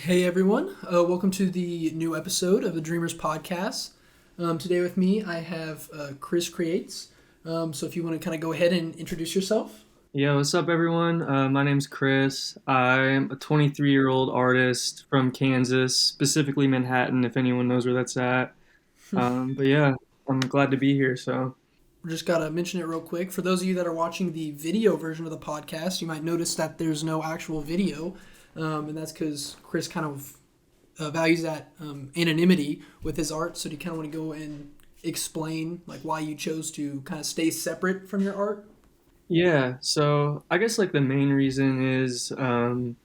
Hey everyone, welcome to the new episode of the Dreamers Podcast. Today with me I have ChrisKCreates. So if you want to kind of go ahead and introduce yourself. Yeah, what's up, everyone? My name's Chris. I'm a 23-year-old artist from Kansas, specifically Manhattan, if anyone knows where that's at. But yeah, I'm glad to be here. So, We just got to mention it real quick. For those of you that are watching the video version of the podcast, you might notice that there's no actual video, and that's because Chris kind of values that anonymity with his art. So do you kind of want to go and explain like why you chose to kind of stay separate from your art? yeah, so I guess like the main reason is when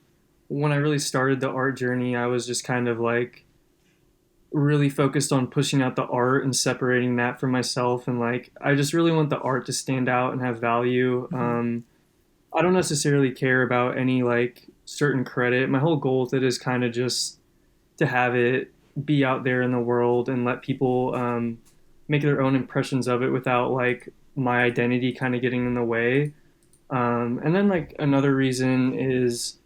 I really started the art journey, I was just kind of like really focused on pushing out the art and separating that from myself. And like, I just really want the art to stand out and have value. Mm-hmm. I don't necessarily care about any like certain credit. My whole goal with it is kind of just to have it be out there in the world and let people make their own impressions of it without like my identity kind of getting in the way. And then like another reason is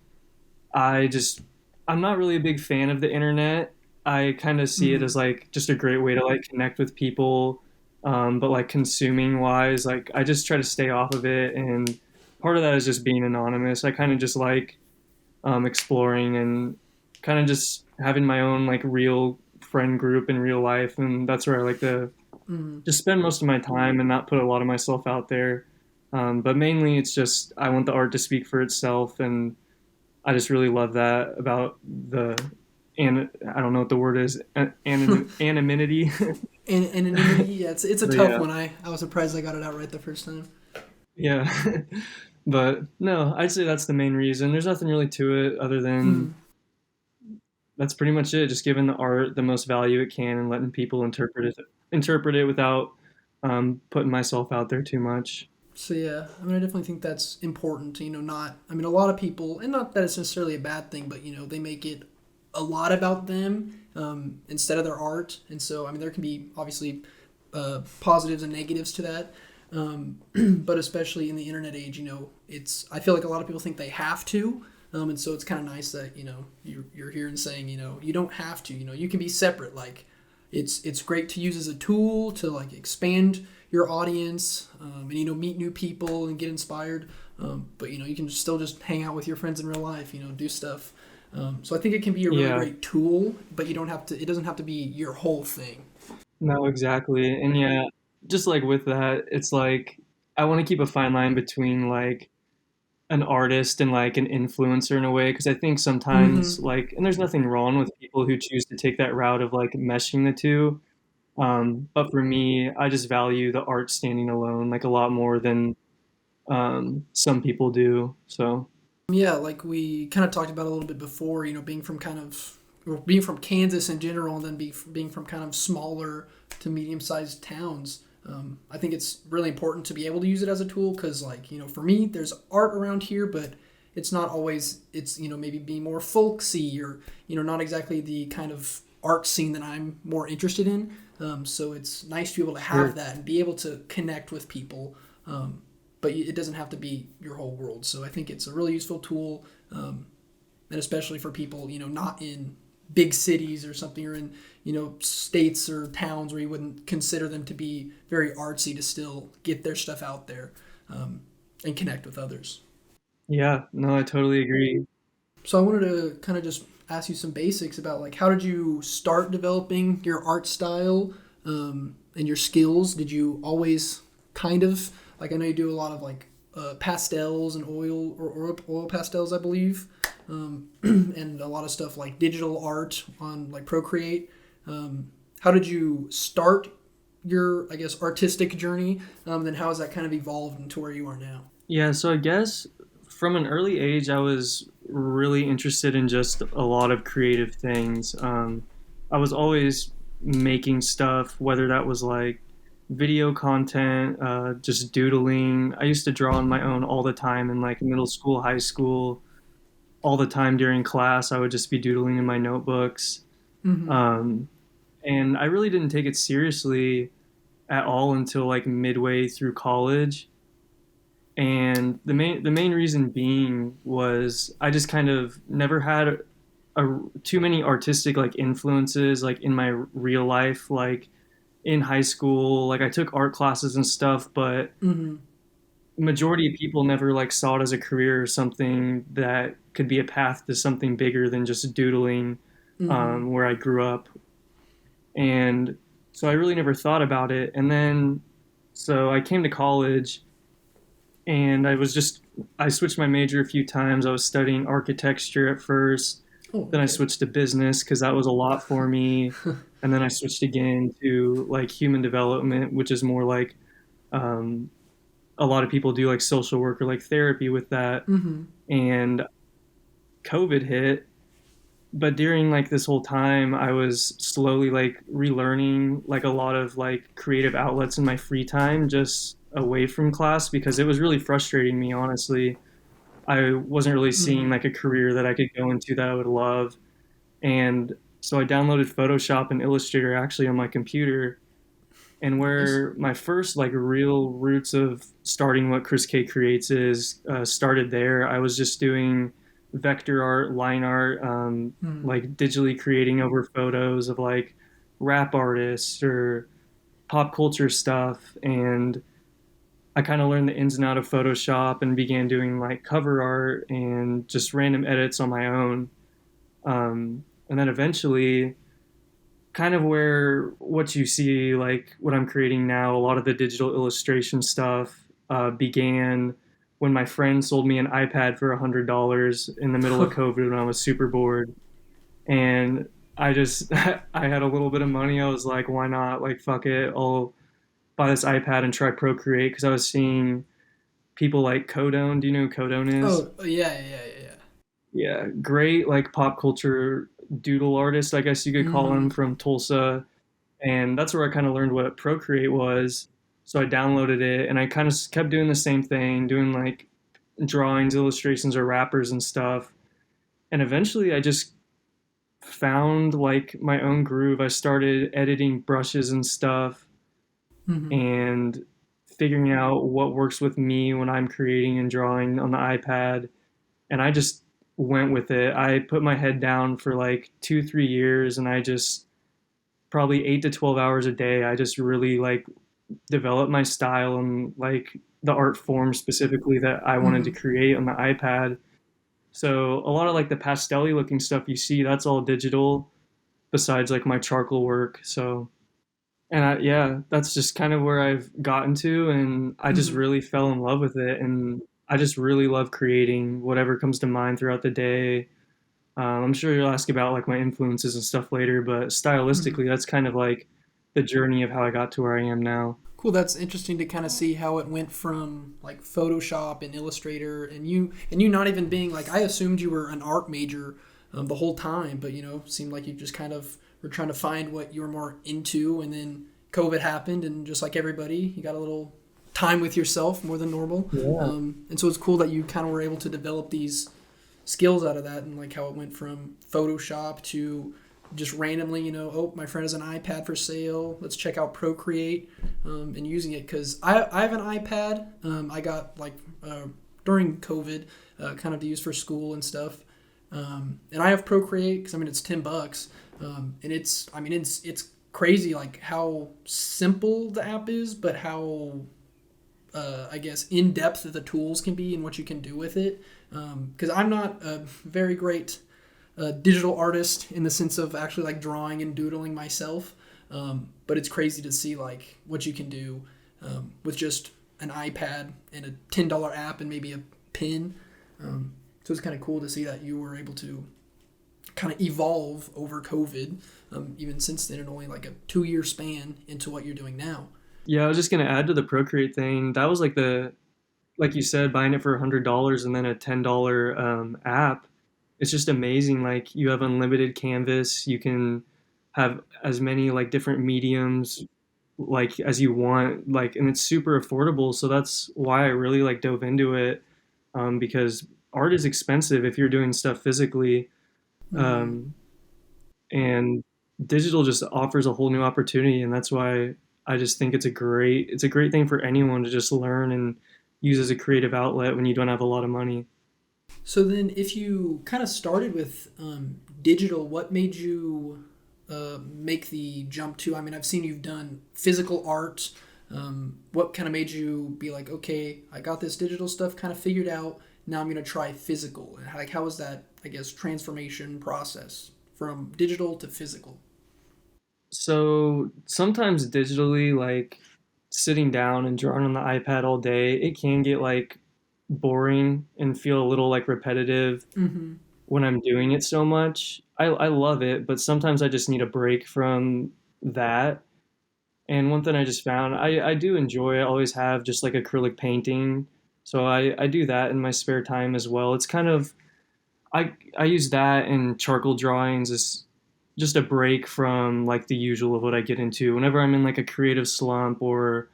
I just I'm not really a big fan of the internet. I kind of see it Mm-hmm. as like just a great way to like connect with people. But like consuming wise, like I just try to stay off of it, and part of that is just being anonymous. I kind of just like exploring and kind of just having my own like real friend group in real life, and that's where I like to Mm-hmm. just spend most of my time and not put a lot of myself out there. But mainly, it's just I want the art to speak for itself, and I just really love that about the and I don't know what the word is anonymity. Anonymity, yeah, it's a But tough yeah, one. I was surprised I got it out right the first time. yeah. But no, I'd say that's the main reason. There's nothing really to it other than Hmm. that's pretty much it. Just giving the art the most value it can and letting people interpret it without putting myself out there too much. So yeah, I mean, I definitely think that's important. Not. I mean, a lot of people, and not that it's necessarily a bad thing, but they make it a lot about them instead of their art, and so I mean, there can be obviously positives and negatives to that. But especially in the internet age, it's I feel like a lot of people think they have to, and so it's kind of nice that you're here and saying you don't have to. You can be separate. Like it's great to use as a tool to like expand your audience and meet new people and get inspired. But you can still just hang out with your friends in real life. Do stuff. So I think it can be a really Yeah, great tool, but you don't have to. It doesn't have to be your whole thing. no, exactly. And yeah, just like with that, it's like I want to keep a fine line between like an artist and like an influencer in a way, because I think sometimes Mm-hmm. like and there's nothing wrong with people who choose to take that route of like meshing the two. But for me, I just value the art standing alone like a lot more than some people do. So Yeah, like we kind of talked about a little bit before, being from or being from Kansas in general, and then being from kind of smaller to medium-sized towns. I think it's really important to be able to use it as a tool because, like, for me, there's art around here, but it's not always, it's, maybe being more folksy or, not exactly the kind of art scene that I'm more interested in. So it's nice to be able to have sure. that and be able to connect with people. But it doesn't have to be your whole world. So I think it's a really useful tool, and especially for people not in big cities or something, or in states or towns where you wouldn't consider them to be very artsy to still get their stuff out there and connect with others. Yeah, no, I totally agree. So I wanted to kind of just ask you some basics about like how did you start developing your art style and your skills? Did you always kind of like I know you do a lot of like pastels and oil pastels, I believe, and a lot of stuff like digital art on like Procreate. How did you start your I guess artistic journey? Then how has that kind of evolved into where you are now? Yeah, so I guess from an early age, I was really interested in just a lot of creative things. I was always making stuff, whether that was like video content, just doodling. I used to draw on my own all the time in like middle school, high school, all the time during class. I would just be doodling in my notebooks. Mm-hmm. Um, and I really didn't take it seriously at all until like midway through college. And the main reason being was I just kind of never had too many artistic like influences like in my real life, like in high school. Like I took art classes and stuff, but Mm-hmm. majority of people never like saw it as a career or something that could be a path to something bigger than just doodling, Mm-hmm. where I grew up. And so I really never thought about it. And then so I came to college, and I switched my major a few times. I was studying architecture at first, Oh, then I okay. switched to business because that was a lot for me, and then I switched again to like human development, which is more like, um, a lot of people do like social work or like therapy with that. Mm-hmm. And COVID hit, but during like this whole time I was slowly like relearning like a lot of like creative outlets in my free time just away from class, because it was really frustrating me, honestly. I wasn't really seeing Mm-hmm. like a career that I could go into that I would love. And so I downloaded Photoshop and Illustrator actually on my computer. And Nice. where my first like real roots of starting what Chris K creates is, started there. I was just doing vector art, line art, Mm-hmm. like digitally creating over photos of like rap artists or pop culture stuff. And I kind of learned the ins and out of Photoshop and began doing like cover art and just random edits on my own. And then eventually, kind of where what you see, like what I'm creating now, a lot of the digital illustration stuff began when my friend sold me an iPad for $100 in the middle of COVID when I was super bored. And I just, I had a little bit of money. I was like, why not? Like, fuck it. I'll buy this iPad and try Procreate, because I was seeing people like Codone. Do you know who Codone is? Oh, yeah, yeah, yeah, yeah. Yeah, great like pop culture doodle artist, I guess you could call Mm-hmm. him, from Tulsa. And that's where I kind of learned what Procreate was. So I downloaded it, and I kind of kept doing the same thing, doing like drawings, illustrations, or wrappers and stuff. And eventually I just found like my own groove. I started editing brushes and stuff Mm-hmm. and figuring out what works with me when I'm creating and drawing on the iPad. And I just went with it. I put my head down for like 2, 3 years, and I just probably 8 to 12 hours a day. I just really like developed my style and like the art form specifically that I wanted to Mm-hmm. create on the iPad. So a lot of like the pastelly looking stuff you see, that's all digital, besides like my charcoal work. So, and yeah, that's just kind of where I've gotten to, and I just Mm-hmm. really fell in love with it, and I just really love creating whatever comes to mind throughout the day. I'm sure you'll ask about like my influences and stuff later, but Mm-hmm. stylistically, that's kind of like the journey of how I got to where I am now. Cool. That's interesting to kind of see how it went from like Photoshop and Illustrator, and you not even being like, I assumed you were an art major the whole time, but seemed like you just kind of were trying to find what you were more into, and then COVID happened, and just like everybody, you got a little time with yourself more than normal, Yeah. and so it's cool that you kind of were able to develop these skills out of that, and like how it went from Photoshop to just randomly, oh, my friend has an iPad for sale. Let's check out Procreate, and using it because I have an iPad. I got like during COVID, kind of to use for school and stuff. And I have Procreate because it's $10, and it's crazy like how simple the app is, but how I guess in depth the tools can be and what you can do with it. Because I'm not a very great digital artist in the sense of actually like drawing and doodling myself. But it's crazy to see like what you can do with just an iPad and a $10 app and maybe a pen. So it's kind of cool to see that you were able to kind of evolve over COVID, even since then, in only like a 2 year span into what you're doing now. Yeah, I was just gonna add to the Procreate thing. That was like like you said, buying it for $100 and then a $10 app. It's just amazing. Like you have unlimited canvas. You can have as many like different mediums like as you want. Like, and it's super affordable. So that's why I really like dove into it, because art is expensive if you're doing stuff physically. Mm-hmm. Um, and digital just offers a whole new opportunity, and that's why I just think it's a great thing for anyone to just learn and use as a creative outlet when you don't have a lot of money. So then, if you kind of started with digital, what made you make the jump to? I mean, I've seen you've done physical art. What kind of made you be like, okay, I got this digital stuff kind of figured out. Now I'm gonna try physical. And like, how was that? I guess transformation process from digital to physical. So sometimes digitally, like sitting down and drawing on the iPad all day, it can get like boring and feel a little like repetitive Mm-hmm. when I'm doing it so much. I love it, but sometimes I just need a break from that. And one thing I just found, I do enjoy, I always have just like acrylic painting. So I do that in my spare time as well. It's kind of, I use that and charcoal drawings as just a break from like the usual of what I get into. Whenever I'm in like a creative slump or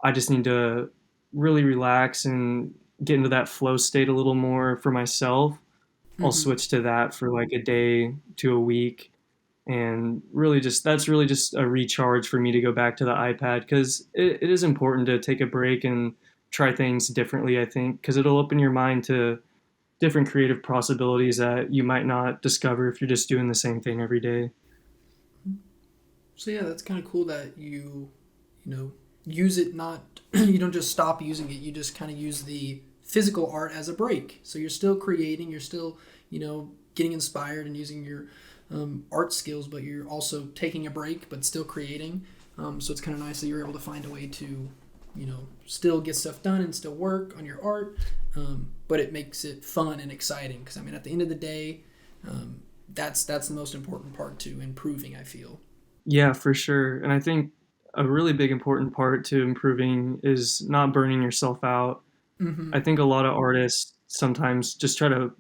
I just need to really relax and get into that flow state a little more for myself, I'll Mm-hmm. switch to that for like a day to a week. And really just that's really just a recharge for me to go back to the iPad because it is important to take a break and try things differently, I think, because it'll open your mind to different creative possibilities that you might not discover if you're just doing the same thing every day. So yeah, that's kind of cool that you know, use it not you don't just stop using it. You just kind of use the physical art as a break. So you're still creating, you're still, getting inspired and using your art skills, but you're also taking a break, but still creating. So it's kind of nice that you're able to find a way to, still get stuff done and still work on your art, but it makes it fun and exciting. Because I mean, at the end of the day, that's the most important part to improving, I feel. Yeah, for sure. And I think a really big important part to improving is not burning yourself out. Mm-hmm. I think a lot of artists sometimes just try to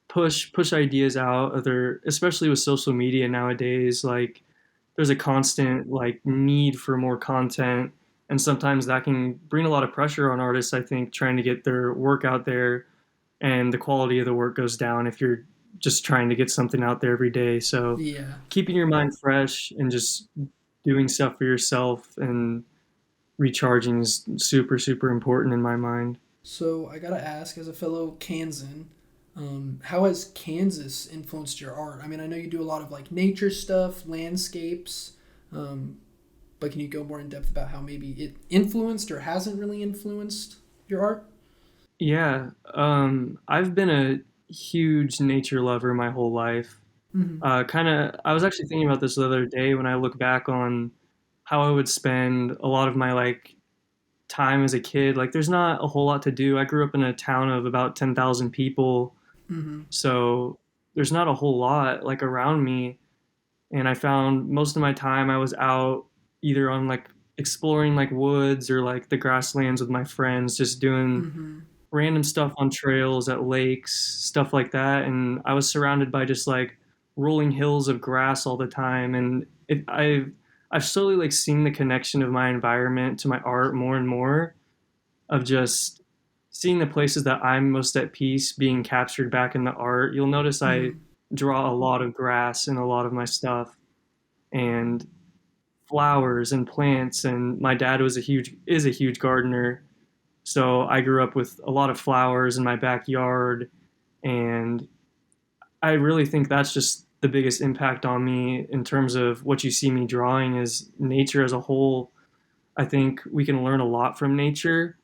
push ideas out of their, especially with social media nowadays, like there's a constant like need for more content, and sometimes that can bring a lot of pressure on artists, I think, trying to get their work out there, and the quality of the work goes down if you're just trying to get something out there every day. So Yeah. keeping your mind fresh and just doing stuff for yourself and recharging is super important in my mind. So I gotta ask, as a fellow Kansan, how has Kansas influenced your art? I mean, I know you do a lot of like nature stuff, landscapes, um, but can you go more in depth about how maybe it influenced or hasn't really influenced your art? Yeah, I've been a huge nature lover my whole life. Mm-hmm. I was actually thinking about this the other day when I look back on how I would spend a lot of my like time as a kid. Like, there's not a whole lot to do. I grew up in a town of about 10,000 people, Mm-hmm. so there's not a whole lot like around me. And I found most of my time I was out either on like exploring like woods or like the grasslands with my friends, just doing Mm-hmm. random stuff on trails at lakes, stuff like that. And I was surrounded by just like rolling hills of grass all the time. And I've slowly like seen the connection of my environment to my art more and more, of just seeing the places that I'm most at peace being captured back in the art. You'll notice I Mm-hmm. draw a lot of grass in a lot of my stuff, and flowers and plants. And my dad is a huge gardener, so I grew up with a lot of flowers in my backyard, and I really think that's just the biggest impact on me in terms of what you see me drawing is nature as a whole. I think we can learn a lot from nature,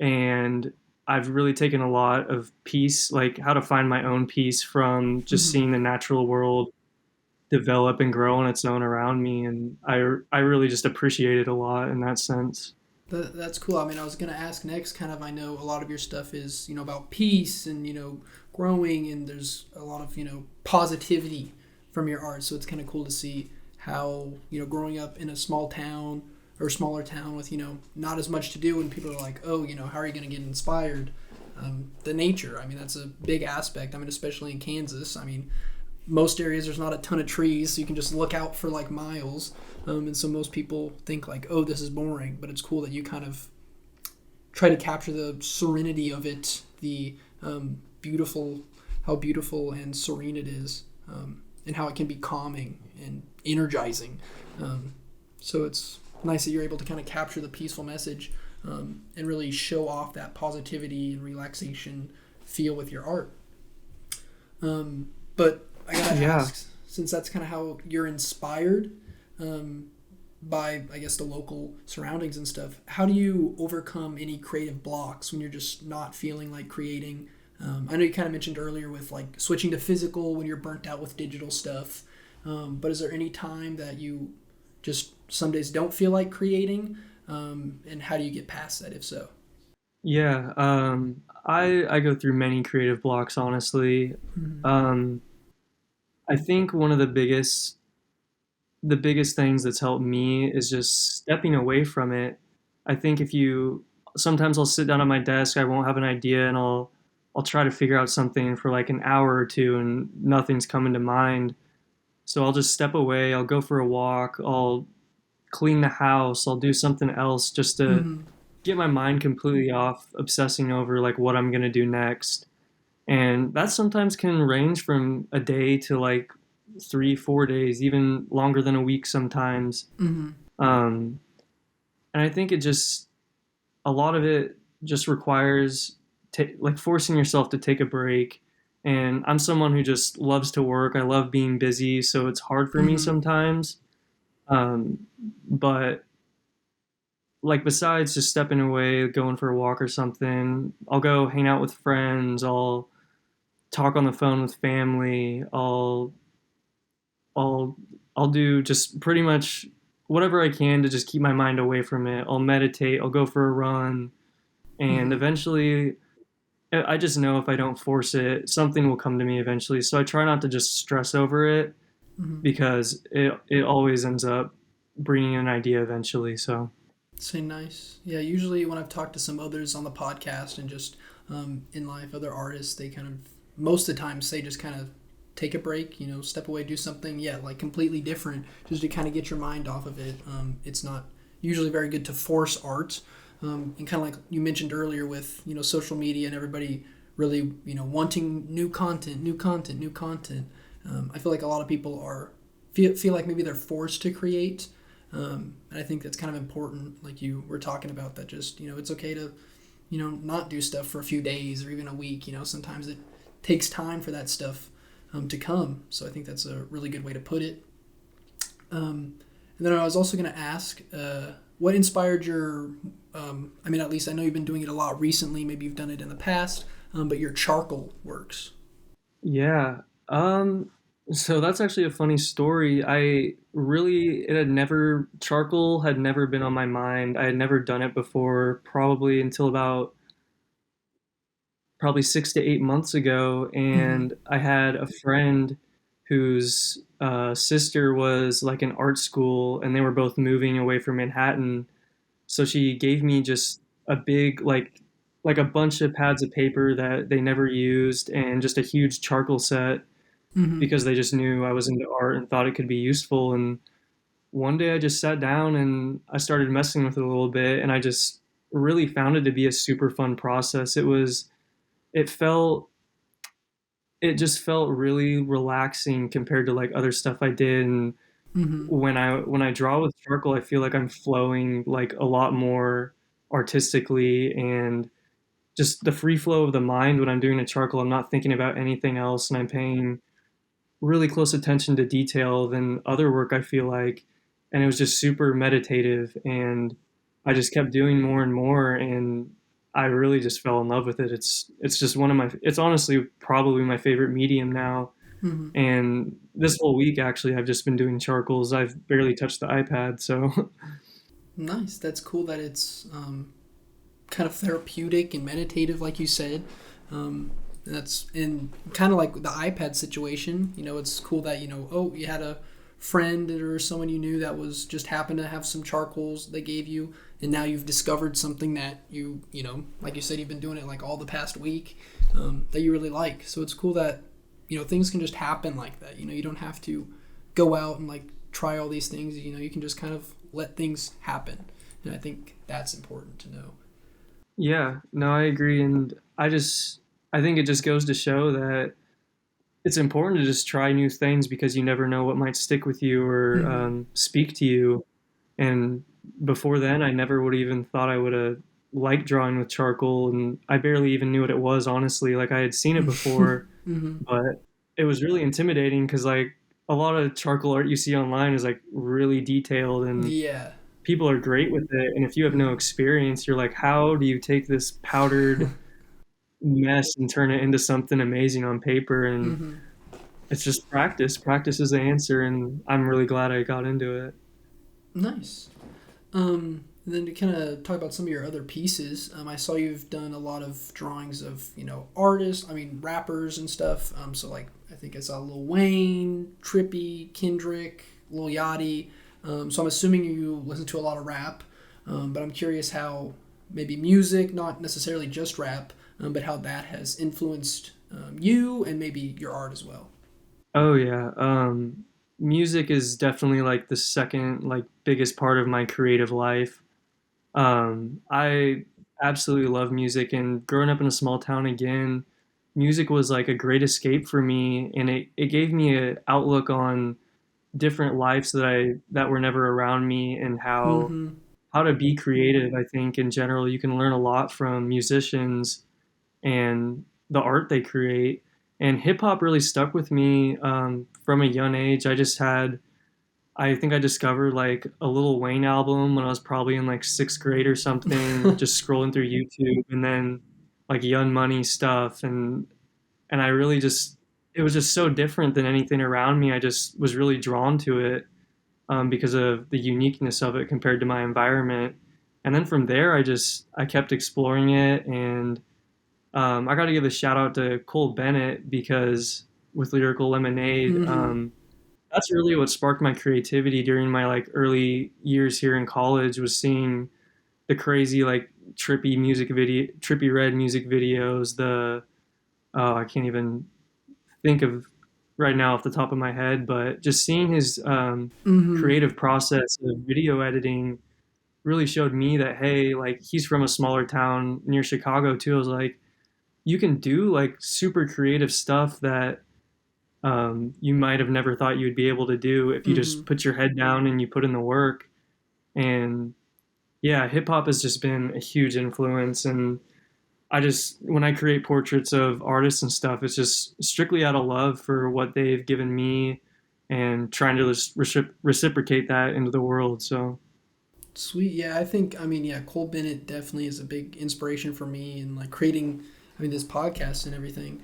and I've really taken a lot of peace, like how to find my own peace from just Mm-hmm. seeing the natural world develop and grow on its own around me, and I really just appreciate it a lot in that sense. That's cool. I mean, I was gonna ask next. Kind of, I know a lot of your stuff is about peace and growing, and there's a lot of positivity from your art. So it's kind of cool to see how growing up in a small town or smaller town with not as much to do, and people are like, oh, how are you gonna get inspired? The nature. I mean, that's a big aspect. I mean, especially in Kansas. I mean, most areas there's not a ton of trees, so you can just look out for like miles. And so most people think like, oh, this is boring, but it's cool that you kind of try to capture the serenity of it, the beautiful, how beautiful and serene it is, and how it can be calming and energizing. So it's nice that you're able to kind of capture the peaceful message, and really show off that positivity and relaxation feel with your art. But I gotta Yeah. ask, since that's kind of how you're inspired by, I guess, the local surroundings and stuff, how do you overcome any creative blocks when you're just not feeling like creating? I know you kind of mentioned earlier with like switching to physical when you're burnt out with digital stuff. But is there any time that you just some days don't feel like creating? And how do you get past that if so? Yeah. I go through many creative blocks, honestly. Mm-hmm. Um, I think one of the biggest things that's helped me is just stepping away from it. I think if you sometimes I'll sit down at my desk, I won't have an idea, and I'll try to figure out something for like an hour or two, and nothing's coming to mind. So I'll just step away. I'll go for a walk. I'll clean the house. I'll do something else just to Mm-hmm. get my mind completely off obsessing over like what I'm gonna do next. And that sometimes can range from a day to like 3, 4 days, even longer than a week sometimes. Mm-hmm. Um, and I think it just a lot of it just requires like forcing yourself to take a break. And I'm someone who just loves to work. I love being busy, so it's hard for me Mm-hmm. sometimes. Um, but like besides just stepping away, going for a walk or something, I'll go hang out with friends. I'll talk on the phone with family. I'll I'll do just pretty much whatever I can to just keep my mind away from it. I'll meditate. I'll go for a run, and Mm-hmm. eventually, I just know if I don't force it, something will come to me eventually. So I try not to just stress over it Mm-hmm. because it always ends up bringing an idea eventually. So Say nice. Yeah, usually when I've talked to some others on the podcast and just in life, other artists, they kind of, most of the times, they just kind of take a break, step away, do something, yeah, like completely different, just to kind of get your mind off of it. It's not usually very good to force art. And kind of like you mentioned earlier with, social media and everybody really, wanting new content, new content, new content. I feel like a lot of people feel like maybe they're forced to create, and I think that's kind of important, like you were talking about, that just, it's okay to, not do stuff for a few days or even a week. Sometimes it takes time for that stuff to come. So I think that's a really good way to put it. And then I was also going to ask, what inspired your, I mean, at least I know you've been doing it a lot recently, maybe you've done it in the past, but your charcoal works. yeah. Um, so that's actually a funny story. It had never, charcoal had never been on my mind. I had never done it before, probably until about probably 6 to 8 months ago. Mm-hmm. And I had a friend whose sister was like in art school, and they were both moving away from Manhattan. So she gave me just a big like a bunch of pads of paper that they never used, and just a huge charcoal set Mm-hmm. because they just knew I was into art and thought it could be useful. And one day I just sat down and I started messing with it a little bit, and I just really found it to be a super fun process. It felt it just felt really relaxing compared to like other stuff I did. And Mm-hmm. when I draw with charcoal, I feel like I'm flowing like a lot more artistically, and just the free flow of the mind when I'm doing a charcoal. I'm not thinking about anything else, and I'm paying really close attention to detail than other work, I feel like. And it was just super meditative, and I just kept doing more and more, and I really just fell in love with it. It's just it's honestly probably my favorite medium now. Mm-hmm. And this whole week actually I've just been doing charcoals. I've barely touched the iPad, so Nice. That's cool that it's kind of therapeutic and meditative, like you said. That's in kind of like the iPad situation. It's cool that oh, you had a friend or someone you knew that was just happened to have some charcoals they gave you, and now you've discovered something that like you said, you've been doing it like all the past week, that you really like. So it's cool that things can just happen like that. You don't have to go out and like try all these things. You can just kind of let things happen, and I think that's important to know. yeah, no, I agree. And I think it just goes to show that it's important to just try new things because you never know what might stick with you or Mm-hmm. speak to you. And before then, I never would have even thought I would have like drawing with charcoal, and I barely even knew what it was, honestly. Like I had seen it before, Hmm. but it was really intimidating because like a lot of charcoal art you see online is like really detailed, and Yeah. people are great with it. And if you have no Hmm. experience, you're like, how do you take this powdered mess and turn it into something amazing on paper? And Hmm. it's just practice. Practice is the answer, and I'm really glad I got into it. Nice. And then to kind of talk about some of your other pieces, I saw you've done a lot of drawings of artists. I mean rappers and stuff. So like I think I saw Lil Wayne, Trippy, Kendrick, Lil Yachty. So I'm assuming you listen to a lot of rap. But I'm curious how maybe music, not necessarily just rap, but how that has influenced you and maybe your art as well. Oh yeah. Music is definitely like the second like biggest part of my creative life. I absolutely love music, and growing up in a small town again, music was like a great escape for me, and it gave me an outlook on different lives that were never around me, and Mm-hmm. how to be creative. I think in general you can learn a lot from musicians and the art they create. And hip hop really stuck with me from a young age. I think I discovered like a Lil Wayne album when I was probably in like sixth grade or something, just scrolling through YouTube, and then like Young Money stuff, and I really just it was just so different than anything around me. I just was really drawn to it because of the uniqueness of it compared to my environment. And then from there, I kept exploring it, and I got to give a shout out to Cole Bennett because with Lyrical Lemonade, Mm-hmm. that's really what sparked my creativity during my like early years here in college was seeing the crazy like trippy red music videos. I can't even think of right now off the top of my head, but just seeing his Mm-hmm. creative process of video editing really showed me that hey, like he's from a smaller town near Chicago too. I was like, you can do like super creative stuff that you might have never thought you would be able to do if you Mm-hmm. just put your head down and you put in the work. And yeah, hip hop has just been a huge influence. And when I create portraits of artists and stuff, it's just strictly out of love for what they've given me and trying to just reciprocate that into the world. So, Sweet. Yeah, I think, I mean, yeah, Cole Bennett definitely is a big inspiration for me in like creating, I mean, this podcast and everything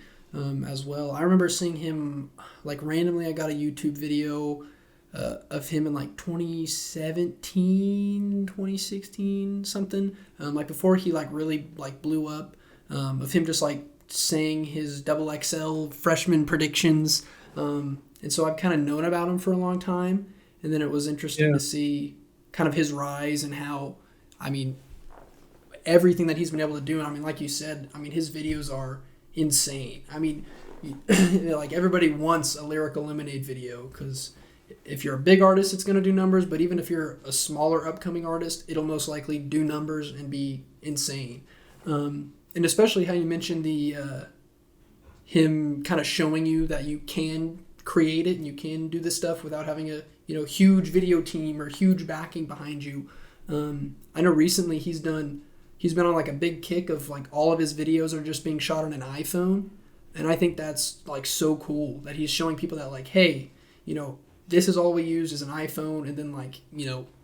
as well. I remember seeing him like randomly. I got a YouTube video of him in like 2017, 2016, something. Like before he like really like blew up, of him just like saying his double XL freshman predictions. And so I've kind of known about him for a long time. And then it was interesting yeah. to see kind of his rise and how, I mean, everything that he's been able to do. And I mean, like you said, I mean, his videos are insane. I mean, like everybody wants a Lyrical Lemonade video because if you're a big artist, it's going to do numbers. But even if you're a smaller upcoming artist, it'll most likely do numbers and be insane. And especially how you mentioned the him kind of showing you that you can create it and you can do this stuff without having a huge video team or huge backing behind you. I know recently he's been on like a big kick of like all of his videos are just being shot on an iPhone, and I think that's like so cool that he's showing people that like hey, this is all we use is an iPhone and then like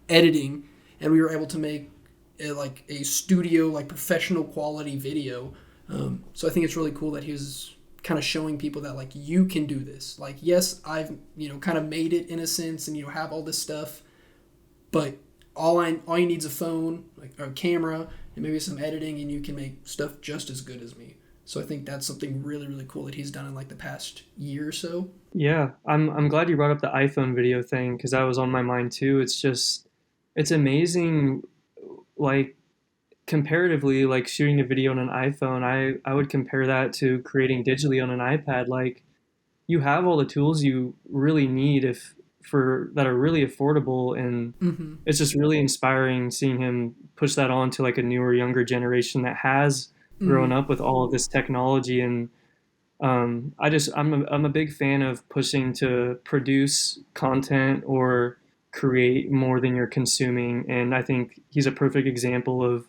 editing, and we were able to make like a studio like professional quality video. So I think it's really cool that he's kind of showing people that like you can do this. Like yes, I've kind of made it in a sense and have all this stuff, but all you need is a phone, like or a camera, and maybe some editing, and you can make stuff just as good as me. So I think that's something really really cool that he's done in like the past year or so. Yeah, I'm glad you brought up the iPhone video thing because that was on my mind too. It's amazing, like comparatively, like shooting a video on an iPhone. I would compare that to creating digitally on an iPad. Like you have all the tools you really need if for that are really affordable, and Mm-hmm. it's just really inspiring seeing him push that on to like a newer, younger generation that has grown Mm-hmm. up with all of this technology. And I'm a big fan of pushing to produce content or create more than you're consuming, and I think he's a perfect example of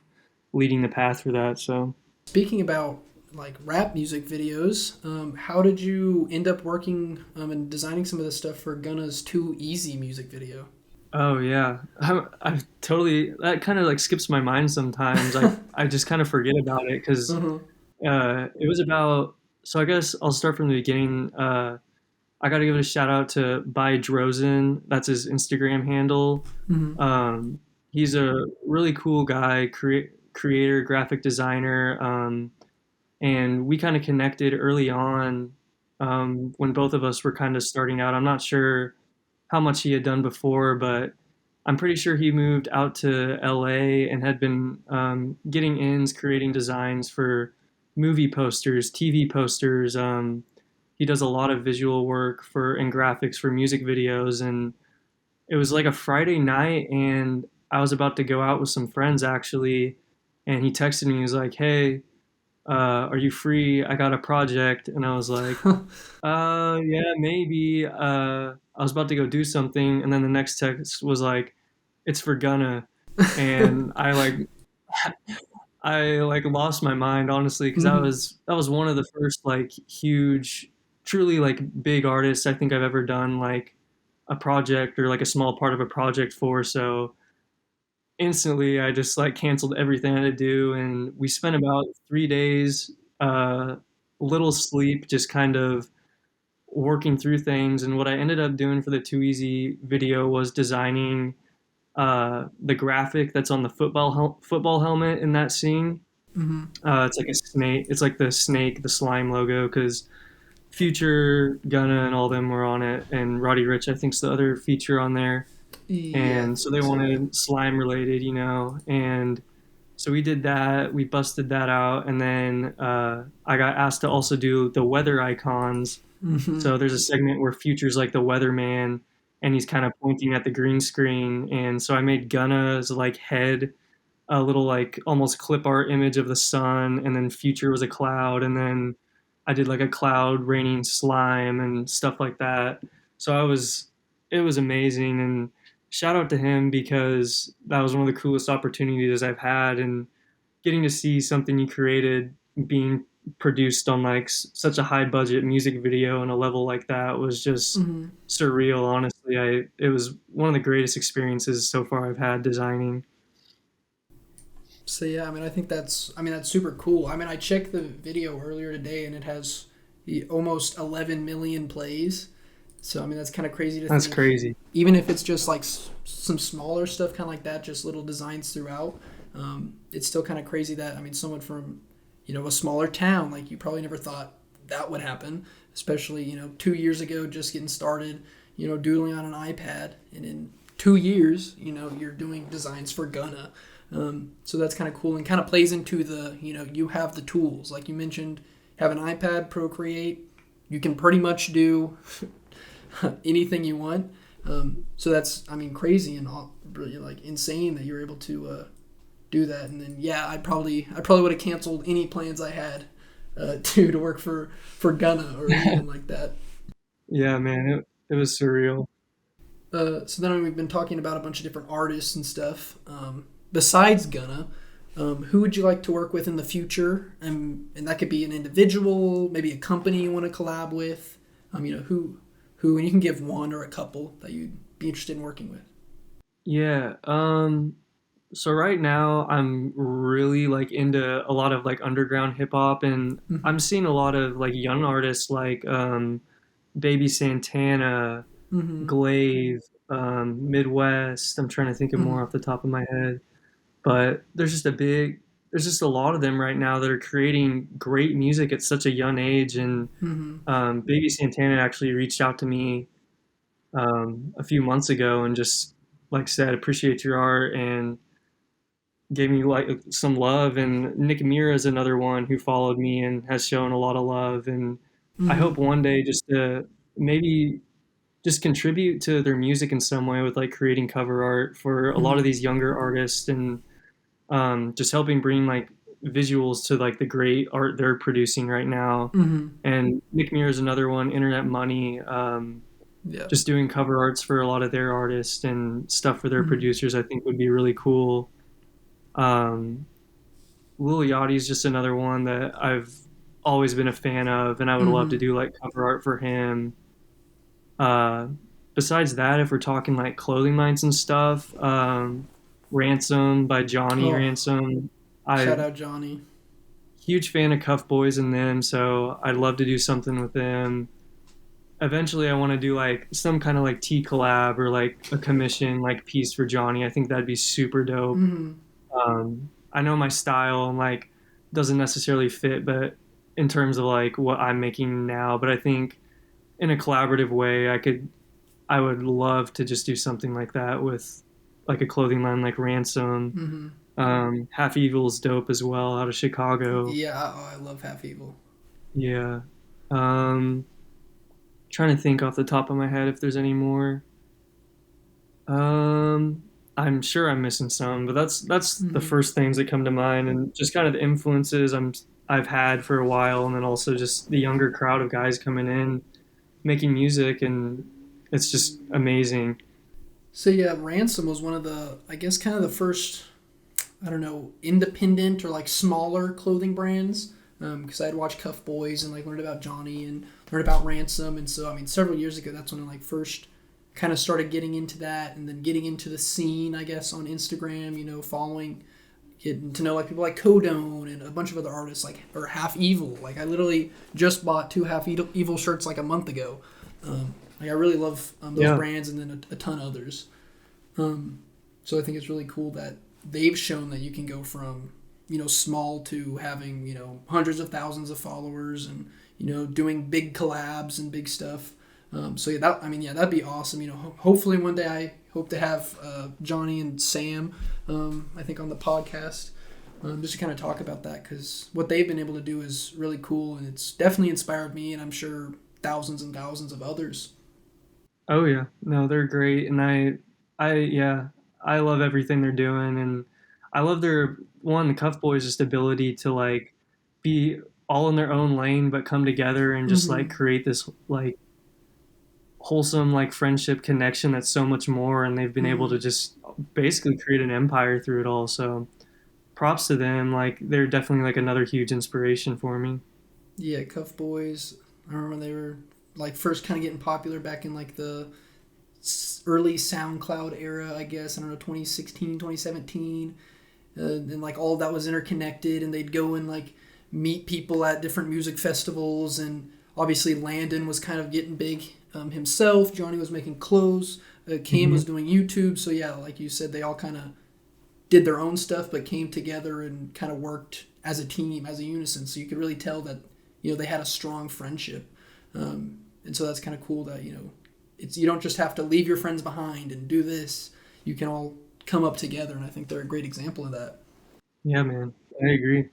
leading the path for that. So. Speaking about like rap music videos, how did you end up working and designing some of the stuff for Gunna's Too Easy music video? Oh yeah, I've totally that kind of like skips my mind sometimes. I just kind of forget about it because Uh-huh. it was about. So I guess I'll start from the beginning. I got to give it a shout out to By Drozen. That's his Instagram handle. Mm-hmm. Um, he's a really cool guy, creator, graphic designer, and we kind of connected early on when both of us were kind of starting out. I'm not sure how much he had done before, but I'm pretty sure he moved out to LA and had been getting ins, creating designs for movie posters, TV posters. He does a lot of visual work for and graphics for music videos, and it was like a Friday night, and I was about to go out with some friends actually, and he texted me. He was like, "Hey, are you free? I got a project." And I was like, yeah, maybe. I was about to go do something, and then the next text was like, "It's for Gunna," and I like lost my mind honestly because Mm-hmm. that was one of the first like huge, truly like big artists I think I've ever done like a project or like a small part of a project for. So instantly I just like canceled everything I had to do, and we spent about 3 days, little sleep, just kind of working through things. And what I ended up doing for the Too Easy video was designing the graphic that's on the football helmet in that scene. Mm-hmm. It's like a snake. It's like the snake, the slime logo, because Future, Gunna, and all them were on it, and Roddy Ricch I think's the other feature on there. Yeah, I And so they think so. wanted slime related, and so we did that. We busted that out, and then I got asked to also do the weather icons. Mm-hmm. So there's a segment where Future's like the weatherman, and he's kind of pointing at the green screen, and so I made Gunna's like head a little like almost clip art image of the sun, and then Future was a cloud, and then I did like a cloud raining slime and stuff like that. So it was amazing, and shout out to him because that was one of the coolest opportunities I've had, and getting to see something you created being produced on like such a high budget music video on a level like that was just Mm-hmm. surreal. Honestly, I it was one of the greatest experiences so far I've had designing. So yeah, I mean that's super cool. I mean, I checked the video earlier today and it has almost 11 million plays. So I mean that's kind of crazy to That's think. crazy. Even if it's just like some smaller stuff, kind of like that, just little designs throughout. It's still kind of crazy that I mean someone from a smaller town like you probably never thought that would happen, especially 2 years ago just getting started, doodling on an iPad, and in 2 years you're doing designs for Gunna. So that's kind of cool and kind of plays into the you have the tools like you mentioned, have an iPad, Procreate, you can pretty much do anything you want. So that's I mean crazy and all, really like insane that you're able to do that. And then yeah, I probably would have canceled any plans I had to work for Gunna or anything like that. Yeah, man, it was surreal. So then we've been talking about a bunch of different artists and stuff. Besides Gunna, who would you like to work with in the future? And that could be an individual, maybe a company you want to collab with. Who, and you can give one or a couple that you'd be interested in working with. Yeah. So right now I'm really like into a lot of like underground hip hop, and Mm-hmm. I'm seeing a lot of like young artists like Baby Santana, Mm-hmm. Glaive, Midwest. I'm trying to think of Mm-hmm. more off the top of my head, but there's just a lot of them right now that are creating great music at such a young age. And Mm-hmm. Baby Santana actually reached out to me a few months ago and just like said appreciate your art and gave me like some love. And Nick Mira is another one who followed me and has shown a lot of love. And I Mm-hmm. hope one day just to maybe just contribute to their music in some way with like creating cover art for a lot of Mm-hmm. these younger artists, and just helping bring like visuals to like the great art they're producing right now. Mm-hmm. And Nick Mira is another one, Internet Money, Yeah. just doing cover arts for a lot of their artists and stuff for their Mm-hmm. producers, I think would be really cool. Um, Lil Yachty's just another one that I've always been a fan of, and I would love to Mm-hmm. do like cover art for him. Uh, Besides that, if we're talking like clothing lines and stuff, Ransom by Johnny Oh, Ransom. I shout out Johnny. huge fan of Cuff Boys and them, so I'd love to do something with them. Eventually, I want to do like some kind of like tea collab or like a commission like piece for Johnny. I think that'd be super dope. Mm-hmm. I know my style like doesn't necessarily fit, but in terms of like what I'm making now, but I think in a collaborative way, I would love to just do something like that with like a clothing line like Ransom. Mm-hmm. Half Evil's dope as well out of Chicago. Yeah, oh, I love Half Evil. Yeah. Um, Trying to think off the top of my head if there's any more. Um, I'm sure I'm missing some, but that's the Mm-hmm. first things that come to mind, and just kind of the influences I've had for a while, and then also just the younger crowd of guys coming in making music, and it's just amazing. So yeah, Ransom was one of the, I guess, kind of the first, I don't know, independent or like smaller clothing brands. Because I'd watched Cuff Boys and like learned about Johnny and learned about Ransom, and so I mean, several years ago, that's when I like first kind of started getting into that, and then getting into the scene, I guess, on Instagram. You know, following, getting to know like people like Codone and a bunch of other artists like or Half Evil. Like I literally just bought two Evil shirts like a month ago. Like I really love those Yeah. brands, and then a ton others. So I think it's really cool that they've shown that you can go from small to having hundreds of thousands of followers, and doing big collabs and big stuff. So yeah, that'd be awesome. Hopefully one day I hope to have Johnny and Sam, I think on the podcast, just to kind of talk about that, because what they've been able to do is really cool, and it's definitely inspired me, and I'm sure thousands and thousands of others. Oh yeah. No, they're great, and yeah, I love everything they're doing, and I love their one the Cuff Boys just ability to like be all in their own lane, but come together and just like Mm-hmm. create this like wholesome like friendship connection that's so much more, and they've been able to Mm-hmm. just basically create an empire through it all. So props to them. Like they're definitely like another huge inspiration for me. Yeah, Cuff Boys. I remember when they were like first kind of getting popular back in like the early SoundCloud era, I guess. I don't know, 2016, 2017. And like all of that was interconnected, and they'd go and like meet people at different music festivals. And obviously, Landon was kind of getting big himself. Johnny was making clothes. Cam Hmm. was doing YouTube. So, yeah, like you said, they all kind of did their own stuff, but came together and kind of worked as a team, as a unison. So you could really tell that they had a strong friendship, and so that's kind of cool that it's you don't just have to leave your friends behind and do this. You can all come up together, and I think they're a great example of that. Yeah, man, I agree.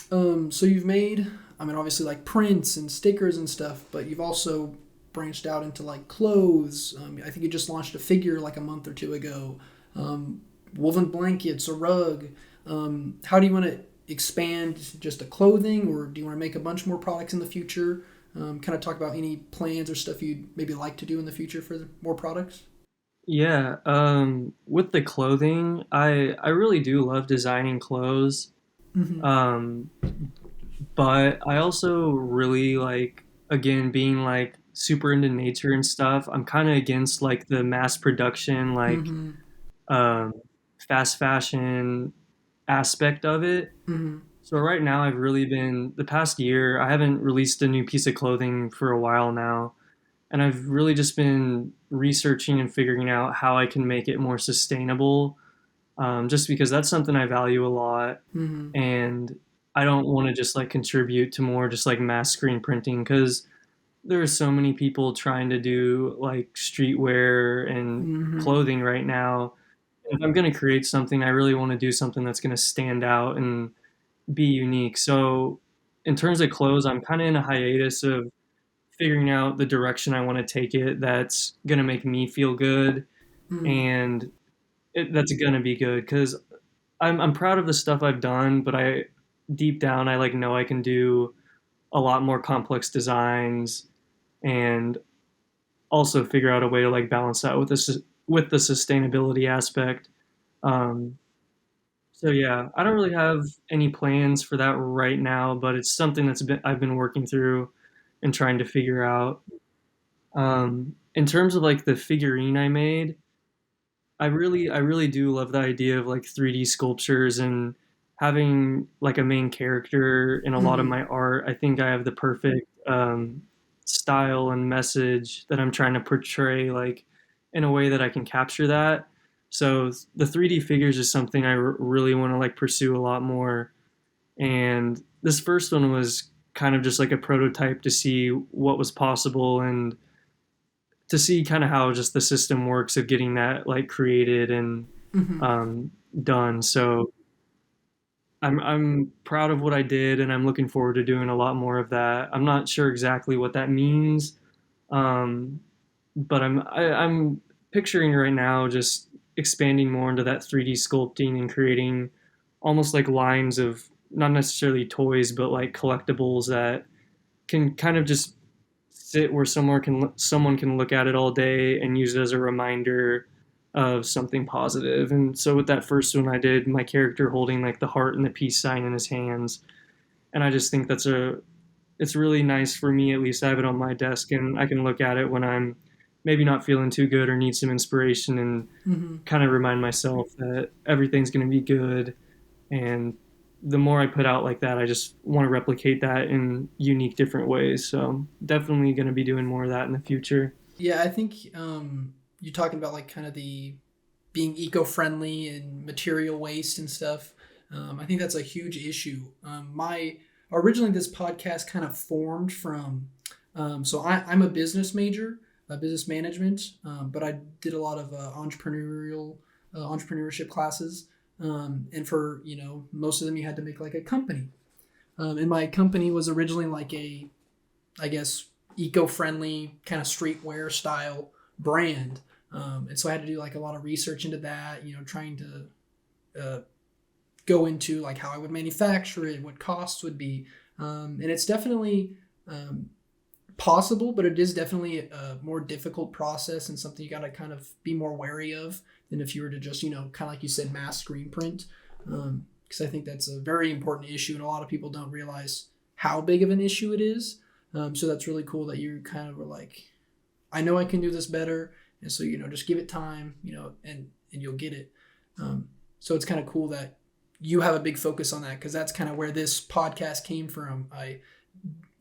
So you've made, I mean, obviously like prints and stickers and stuff, but you've also branched out into like clothes. I think you just launched a figure like a month or two ago. Um, Woven blankets, a rug. How do you want to expand just the clothing, or do you want to make a bunch more products in the future? Kind of talk about any plans or stuff you'd maybe like to do in the future for more products. Yeah, with the clothing, I really do love designing clothes. Mm-hmm. Um, but I also really like again being like super into nature and stuff. I'm kind of against like the mass production like Mm-hmm. um fast fashion aspect of it. Mm-hmm. So right now I've really been the past year I haven't released a new piece of clothing for a while now, and I've really just been researching and figuring out how I can make it more sustainable, just because that's something I value a lot, Mm-hmm. and I don't want to just like contribute to more just like mass screen printing because there are so many people trying to do like streetwear and Mm-hmm. clothing right now. If I'm going to create something, I really want to do something that's going to stand out and be unique. So, in terms of clothes, I'm kind of in a hiatus of figuring out the direction I want to take it that's going to make me feel good, Mm-hmm. and that's going to be good because I'm proud of the stuff I've done, but I deep down I like know I can do a lot more complex designs and also figure out a way to like balance that with this with the sustainability aspect. Um, So yeah, I don't really have any plans for that right now, but it's something I've been working through and trying to figure out. In terms of like the figurine I made, I really do love the idea of like 3D sculptures and having like a main character in a lot of Hmm. my art. I think I have the perfect style and message that I'm trying to portray, like in a way that I can capture that. So the 3D figures is something really want to like pursue a lot more. And this first one was kind of just like a prototype to see what was possible and to see kind of how just the system works of getting that like created and Hmm. um, done. So I'm proud of what I did, and I'm looking forward to doing a lot more of that. I'm not sure exactly what that means, um, but I'm picturing right now just expanding more into that 3D sculpting and creating almost like lines of not necessarily toys, but like collectibles that can kind of just sit where someone can look at it all day and use it as a reminder of something positive. And so with that first one, I did my character holding like the heart and the peace sign in his hands, and I just think it's really nice for me. At least I have it on my desk, and I can look at it when I'm maybe not feeling too good or need some inspiration, and Hmm. kind of remind myself that everything's going to be good. And the more I put out like that, I just want to replicate that in unique different ways. So definitely going to be doing more of that in the future. Yeah, I think you're talking about like kind of the being eco-friendly and material waste and stuff. I think that's a huge issue. My originally this podcast kind of formed from I'm a business major, business management, but I did a lot of entrepreneurship classes, and for most of them you had to make like a company, and my company was originally like a, I guess, eco-friendly kind of streetwear style brand. And so I had to do like a lot of research into that, trying to go into like how I would manufacture it, what costs would be. And it's definitely possible, but it is definitely a more difficult process and something you got to kind of be more wary of than if you were to just, kind of like you said, mass screen print. Because I think that's a very important issue, and a lot of people don't realize how big of an issue it is. So that's really cool that you kind of were like, I know I can do this better, and so just give it time, and you'll get it. So it's kind of cool that you have a big focus on that, because that's kind of where this podcast came from. I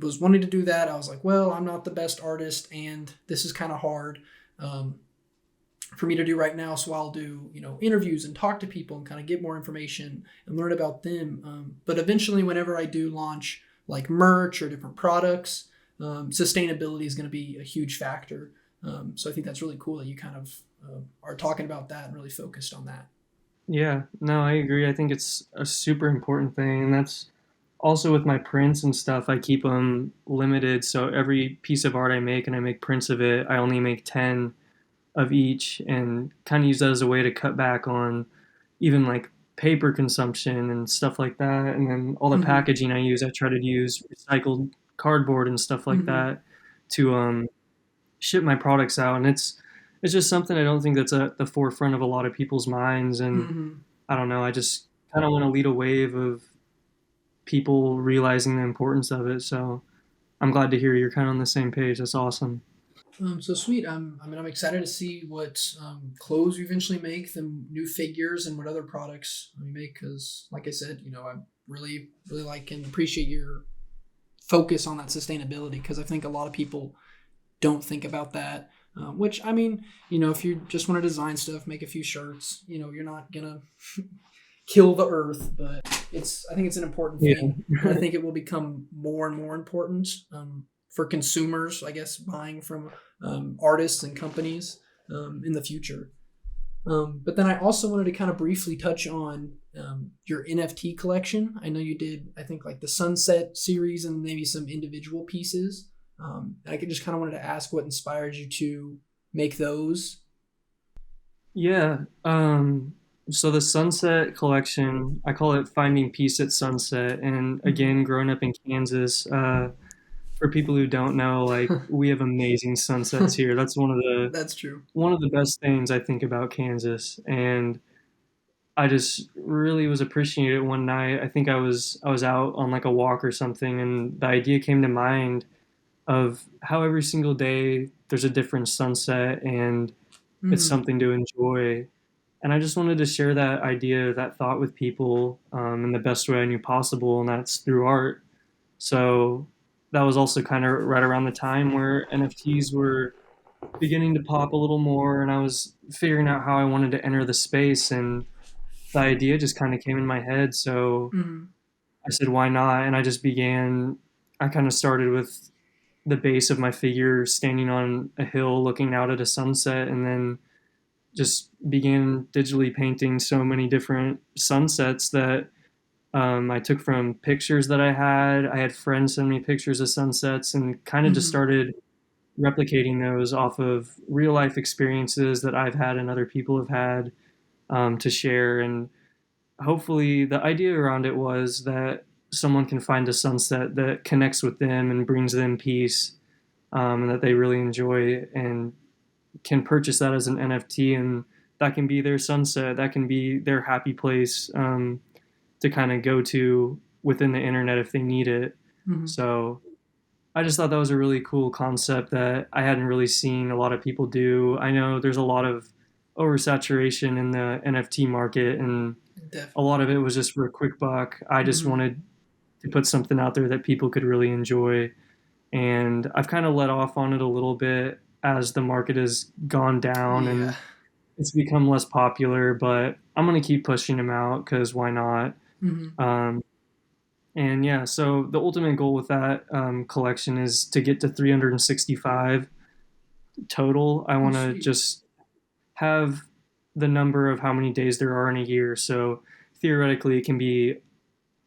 was wanting to do that. I was like, well, I'm not the best artist, and this is kind of hard um, for me to do right now. So I'll do interviews and talk to people and kind of get more information and learn about them. But eventually, whenever I do launch like merch or different products, sustainability is going to be a huge factor. So I think that's really cool that you kind of are talking about that and really focused on that. Yeah, no, I agree. I think it's a super important thing. And that's also with my prints and stuff, I keep them limited. So every piece of art I make and I make prints of it, I only make 10 of each and kind of use that as a way to cut back on even like paper consumption and stuff like that. And then all the Mm-hmm. packaging I use, I try to use recycled cardboard and stuff like Mm-hmm. that to ship my products out. And it's just something I don't think that's at the forefront of a lot of people's minds. And Mm-hmm. I don't know, I just kind of want to lead a wave of people realizing the importance of it. So I'm glad to hear you're kind of on the same page. That's awesome. So sweet. I'm excited to see what clothes you eventually make, the new figures, and what other products we make. Because, like I said, I really, really like and appreciate your focus on that sustainability. Because I think a lot of people don't think about that. Which I mean, if you just want to design stuff, make a few shirts. You're not gonna kill the earth, but I think it's an important Yeah. thing, and I think it will become more and more important for consumers, I guess, buying from artists and companies in the future. But then I also wanted to kind of briefly touch on your NFT collection. I know you did, I think, like the Sunset series and maybe some individual pieces. I could just kind of wanted to ask what inspired you to make those. Yeah. So the Sunset collection, I call it Finding Peace at Sunset. And Mm-hmm. again, growing up in Kansas, for people who don't know, like we have amazing sunsets here. That's That's true. one of the best things I think about Kansas. And I just really was appreciating it one night. I think I was out on like a walk or something, and the idea came to mind of how every single day there's a different sunset and it's Mm-hmm. something to enjoy. And I just wanted to share that idea, that thought with people in the best way I knew possible, and that's through art. So that was also kind of right around the time where NFTs were beginning to pop a little more, and I was figuring out how I wanted to enter the space, and the idea just kind of came in my head. So Mm-hmm. I said, why not? And I just began, I kind of started with the base of my figure standing on a hill looking out at a sunset, and then just began digitally painting so many different sunsets that I took from pictures that I had. I had friends send me pictures of sunsets and kind of just Mm-hmm. started replicating those off of real life experiences that I've had and other people have had to share. And hopefully, the idea around it was that someone can find a sunset that connects with them and brings them peace, and that they really enjoy and can purchase that as an NFT, and that can be their sunset, that can be their happy place to kind of go to within the internet if they need it. Mm-hmm. So I just thought that was a really cool concept that I hadn't really seen a lot of people do. I know there's a lot of oversaturation in the NFT market, and a lot Definitely. of it was just for a quick buck. I just Mm-hmm. wanted to put something out there that people could really enjoy, and I've kind of let off on it a little bit as the market has gone down Yeah. and it's become less popular, but I'm gonna keep pushing them out because why not? Mm-hmm. Um, and yeah, so the ultimate goal with that collection is to get to 365 total. I Oh, want to sweet. just have the number of how many days there are in a year. So theoretically, it can be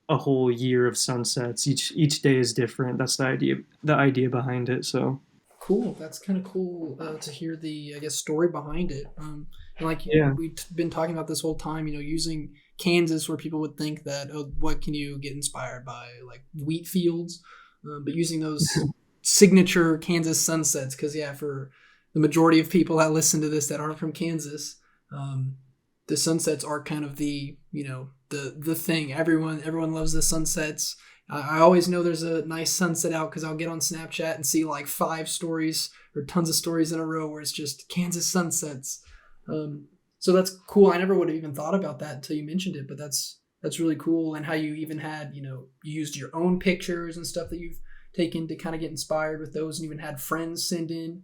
a whole year of sunsets. Each day is different. That's the idea behind it. So Cool. That's kind of cool to hear the, I guess, story behind it. And like yeah, we've been talking about this whole time, using Kansas, where people would think that, oh, what can you get inspired by, like wheat fields, but using those signature Kansas sunsets, because yeah, for the majority of people that listen to this that aren't from Kansas, um, the sunsets are kind of the thing. Everyone loves the sunsets. I always know there's a nice sunset out because I'll get on Snapchat and see like 5 stories or tons of stories in a row where it's just Kansas sunsets. So that's cool. I never would have even thought about that until you mentioned it, but that's really cool. And how you even had, you used your own pictures and stuff that you've taken to kind of get inspired with those, and even had friends send in.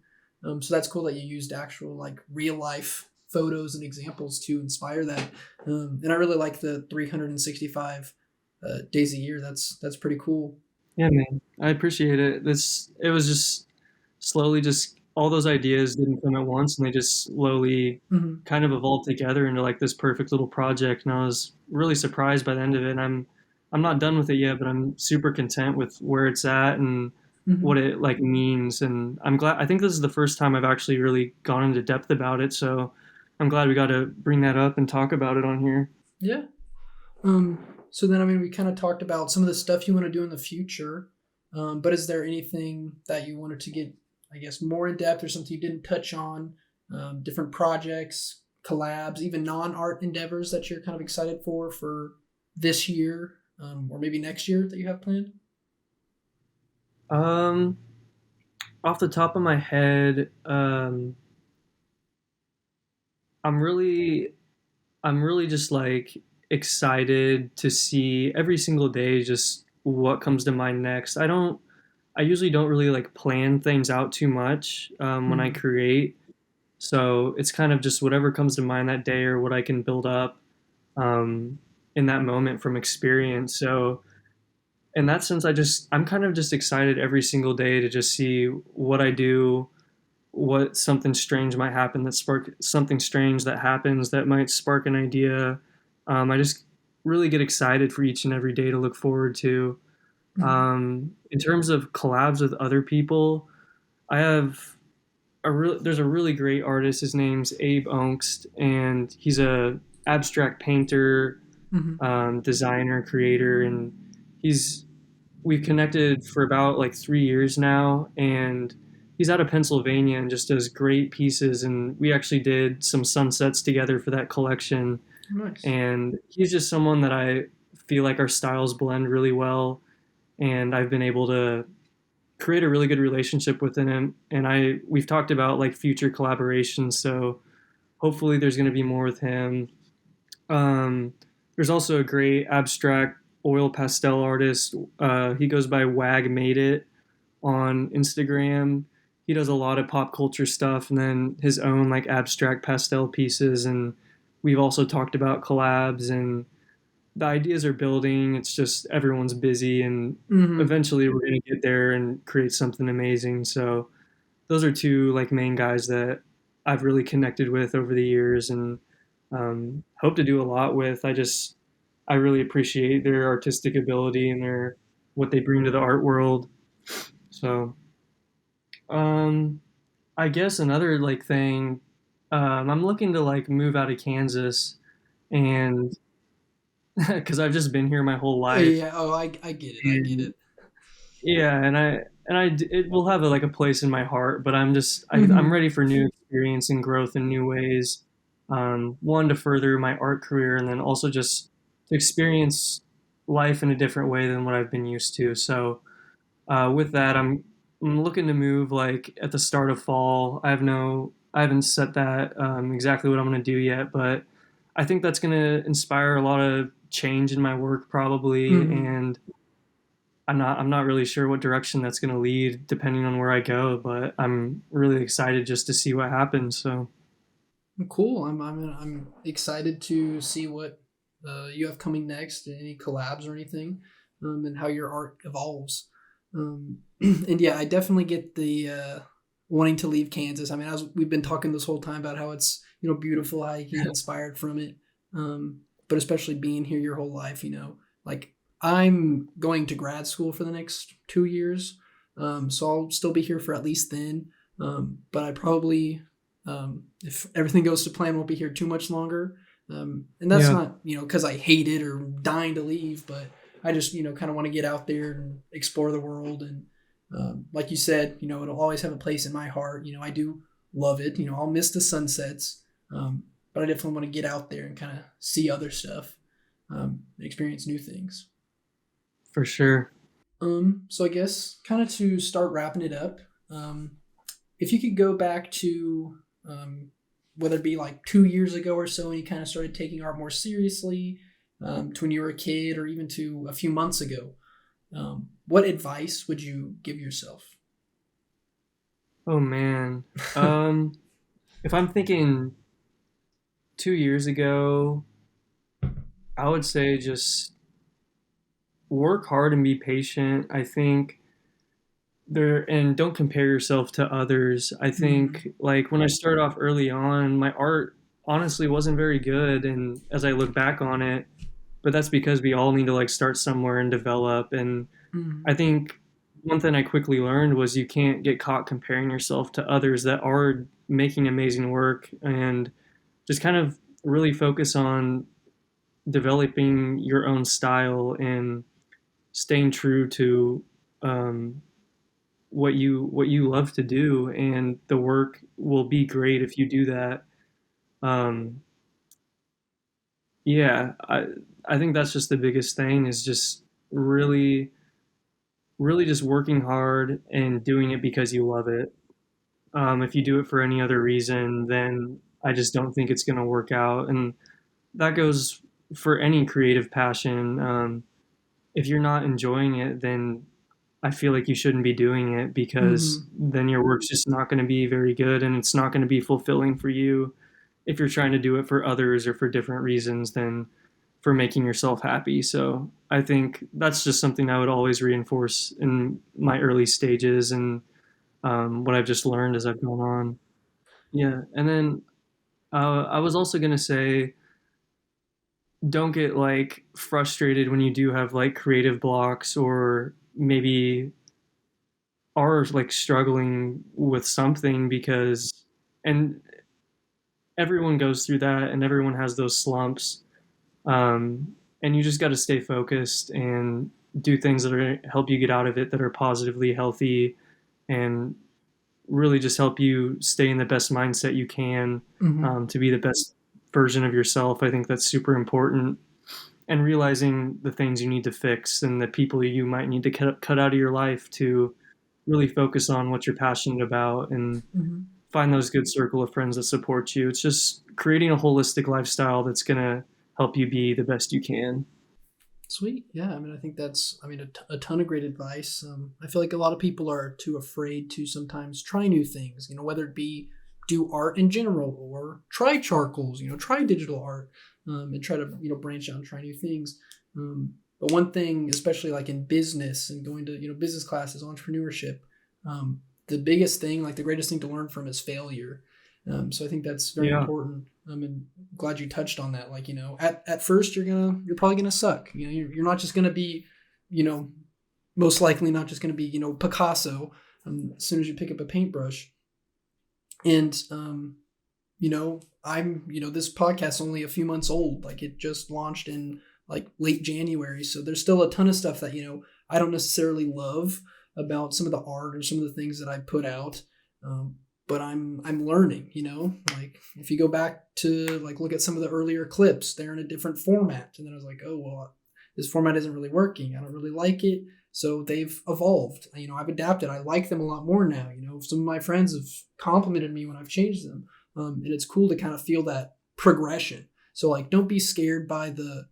So that's cool that you used actual like real life photos and examples to inspire that. And I really like the 365 days a year. That's pretty cool. yeah, man, I appreciate it. This it was just slowly just all those ideas didn't come at once, and they just slowly Mm-hmm. kind of evolved together into like this perfect little project. And I was really surprised by the end of it. And I'm not done with it yet, but I'm super content with where it's at and Mm-hmm. what it like means. And I'm glad. I think this is the first time I've actually really gone into depth about it. So I'm glad we got to bring that up and talk about it on here. Yeah. So then, I mean, we kind of talked about some of the stuff you want to do in the future. But is there anything that you wanted to get, I guess, more in depth, or something you didn't touch on? Different projects, collabs, even non-art endeavors that you're kind of excited for this year, or maybe next year that you have planned? Um, Off the top of my head, I'm really I'm really just like excited to see every single day just what comes to mind next. I usually don't really like plan things out too much when I Mm-hmm. create. So it's kind of just whatever comes to mind that day or what I can build up um, in that moment from experience. So in that sense, I'm kind of just excited every single day to just see what I do, what something strange might happen that spark something strange that happens that might spark an idea. I just really get excited for each and every day to look forward to. Mm-hmm. In terms of collabs with other people, I have there's a really great artist. His name's Abe Ongst, and he's a abstract painter, Mm-hmm. designer, creator, and he's we've connected for about like 3 years now, and he's out of Pennsylvania and just does great pieces. And we actually did some sunsets together for that collection. Nice. And he's just someone that I feel like our styles blend really well, and I've been able to create a really good relationship with him. And we've talked about like future collaborations, so hopefully there's going to be more with him. There's also a great abstract oil pastel artist. He goes by Wag Made It on Instagram. He does a lot of pop culture stuff and then his own like abstract pastel pieces. And we've also talked about collabs, and the ideas are building. It's just everyone's busy, and Mm-hmm. eventually we're going to get there and create something amazing. So those are two like main guys that I've really connected with over the years, and hope to do a lot with. I really appreciate their artistic ability and their what they bring to the art world. So um, I guess another like thing, I'm looking to like move out of Kansas, and because I've just been here my whole life, Yeah. Oh, I get it. I get and it. yeah, it will have like a place in my heart, but I'm Mm-hmm. ready for new experience and growth in new ways. One to further my art career, and then also just to experience life in a different way than what I've been used to. So with that, I'm looking to move like at the start of fall. I haven't set that exactly what I'm going to do yet, but I think that's going to inspire a lot of change in my work probably, Mm-hmm. and I'm not really sure what direction that's going to lead depending on where I go, but I'm really excited just to see what happens. So Cool. I'm excited to see what you have coming next. Any collabs or anything, and how your art evolves. And yeah, I definitely get the wanting to leave Kansas. I mean, as we've been talking this whole time about how it's beautiful, how you can get inspired from it. But especially being here your whole life, like I'm going to grad school for the next 2 years, so I'll still be here for at least then. But I probably if everything goes to plan, won't be here too much longer. And that's yeah, not because I hate it or dying to leave, but I just kind of want to get out there and explore the world. And like you said, it'll always have a place in my heart. I do love it. I'll miss the sunsets, but I definitely want to get out there and kind of see other stuff, experience new things. for sure. So I guess kind of to start wrapping it up, um, if you could go back to whether it be like 2 years ago or so, and you kind of started taking art more seriously, to when you were a kid, or even to a few months ago, what advice would you give yourself? Oh man. Um, if I'm thinking 2 years ago, I would say just work hard and be patient. I think there and don't compare yourself to others. I Mm-hmm. think like when I started off early on, my art honestly wasn't very good, and as I look back on it, but that's because we all need to like start somewhere and develop. And Mm-hmm. I think one thing I quickly learned was you can't get caught comparing yourself to others that are making amazing work, and just kind of really focus on developing your own style and staying true to um, what you love to do, and the work will be great if you do that. Um, yeah, I think that's just the biggest thing is just really really just working hard and doing it because you love it. If you do it for any other reason, then I just don't think it's going to work out. And that goes for any creative passion. If you're not enjoying it, then I feel like you shouldn't be doing it, because Mm-hmm. then your work's just not going to be very good and it's not going to be fulfilling for you if you're trying to do it for others or for different reasons than for making yourself happy. So I think that's just something I would always reinforce in my early stages, and what I've just learned as I've gone on. Yeah. And then I was also going to say, don't get like frustrated when you do have like creative blocks, or maybe are like struggling with something, because and everyone goes through that and everyone has those slumps, and you just got to stay focused and do things that are going to help you get out of it, that are positively healthy, and really just help you stay in the best mindset you can, Mm-hmm. to be the best version of yourself. I think that's super important. And realizing the things you need to fix and the people you might need to cut out of your life to really focus on what you're passionate about and Hmm. find those good circle of friends that support you. It's just creating a holistic lifestyle that's going to help you be the best you can. Sweet. Yeah. I mean, I think that's, I mean, a ton of great advice. I feel like a lot of people are too afraid to sometimes try new things, whether it be do art in general or try charcoals, try digital art, and try to, branch out and try new things. But one thing, especially like in business and going to, business classes, entrepreneurship, the biggest thing, like the greatest thing to learn from is failure. So I think that's very Yeah. important. And glad you touched on that. Like, at first you're probably gonna suck. You're not just gonna be, you know, most likely not just gonna be, Picasso as soon as you pick up a paintbrush. And this podcast's only a few months old. Like it just launched in like late January. So there's still a ton of stuff that, I don't necessarily love about some of the art or some of the things that I put out. But I'm learning, like if you go back to like look at some of the earlier clips, they're in a different format. And then I was like, oh, well, this format isn't really working. I don't really like it. So they've evolved. I've adapted. I like them a lot more now. Some of my friends have complimented me when I've changed them. And it's cool to kind of feel that progression. So like, don't be scared by the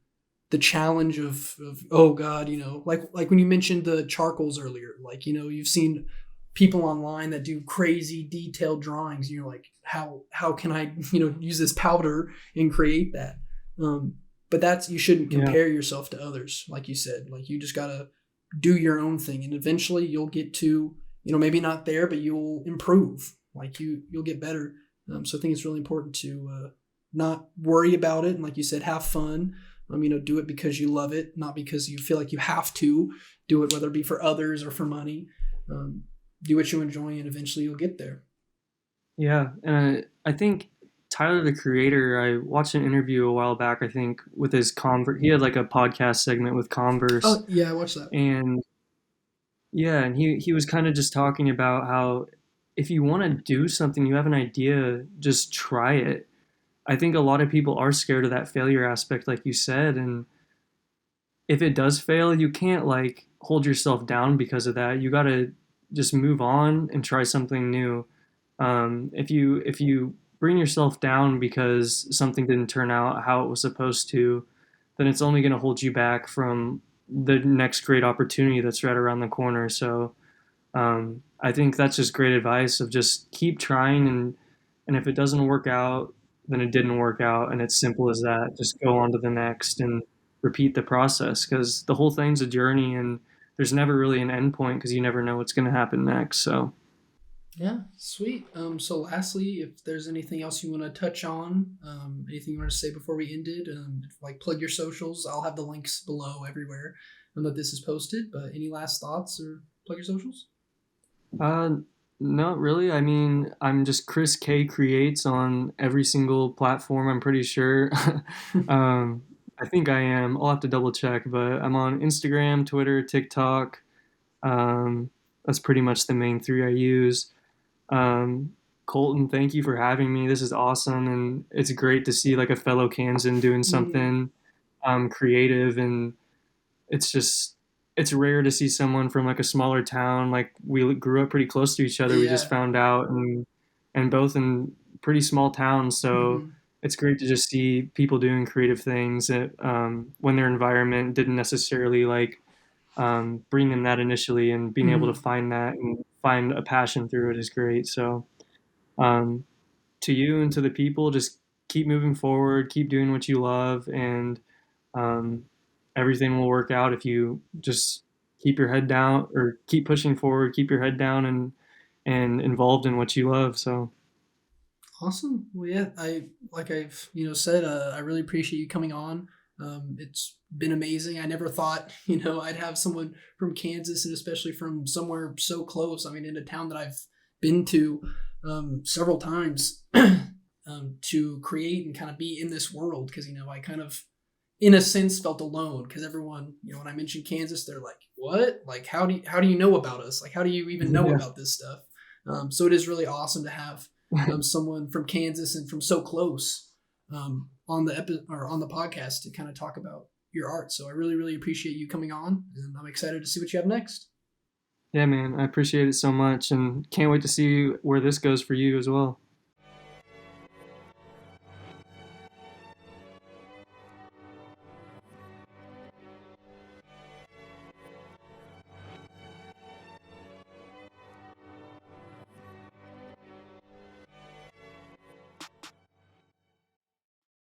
challenge of oh God, like when you mentioned the charcoals earlier, like, you've seen people online that do crazy detailed drawings. And you're like, how can I, use this powder and create that? But you shouldn't Yeah. compare yourself to others. Like you said, like you just gotta do your own thing, and eventually you'll get to, maybe not there, but you'll improve. Like you'll get better. So I think it's really important to not worry about it, and like you said, have fun. Do it because you love it, not because you feel like you have to do it, whether it be for others or for money. Do what you enjoy, and eventually you'll get there. Yeah. And I think Tyler, the creator, I watched an interview a while back, I think, with his Converse. He had like a podcast segment with Converse. Oh yeah, I watched that. And yeah, and he was kind of just talking about how if you want to do something, you have an idea, just try it. I think a lot of people are scared of that failure aspect, like you said. And if it does fail, you can't like hold yourself down because of that. You got to just move on and try something new. If you bring yourself down because something didn't turn out how it was supposed to, then it's only going to hold you back from the next great opportunity that's right around the corner. So I think that's just great advice of just keep trying, and if it doesn't work out, then it didn't work out, and it's simple as that. Just go on to the next and repeat the process because the whole thing's a journey, and there's never really an end point because you never know what's going to happen next. So Yeah, sweet. So lastly, if there's anything else you want to touch on, anything you want to say before we ended, like plug your socials, I'll have the links below everywhere that this is posted. But any last thoughts or plug your socials? uh, not really. I mean, I'm just Chris K Creates on every single platform. I'm pretty sure. um, I think I am. I'll have to double check, but I'm on Instagram, Twitter, TikTok. Um, that's pretty much the main three I use. Um, Colton, thank you for having me. This is awesome, and it's great to see like a fellow Kansan doing Mm, something creative, and it's just it's rare to see someone from like a smaller town. Like we grew up pretty close to each other. We just yeah. found out, and both in pretty small towns, so Hmm. it's great to just see people doing creative things that when their environment didn't necessarily like bring them that initially, and being able to Hmm. find that and find a passion through it is great. So um, to you and to the people, just keep moving forward, keep doing what you love, and um, everything will work out if you just keep your head down or keep pushing forward, keep your head down and involved in what you love. So Awesome. Well, yeah, I like I've said, I really appreciate you coming on. It's been amazing. I never thought I'd have someone from Kansas, and especially from somewhere so close. I mean, in a town that I've been to several times, to create and kind of be in this world, because I kind of, in a sense, felt alone, because everyone, when I mentioned Kansas, they're like, "What? Like, how do you know about us? Like, how do you even know yeah, about this stuff?" So it is really awesome to have someone from Kansas and from so close. on the podcast to kind of talk about your art. So I really, really appreciate you coming on, and I'm excited to see what you have next. Yeah, man, I appreciate it so much and can't wait to see where this goes for you as well.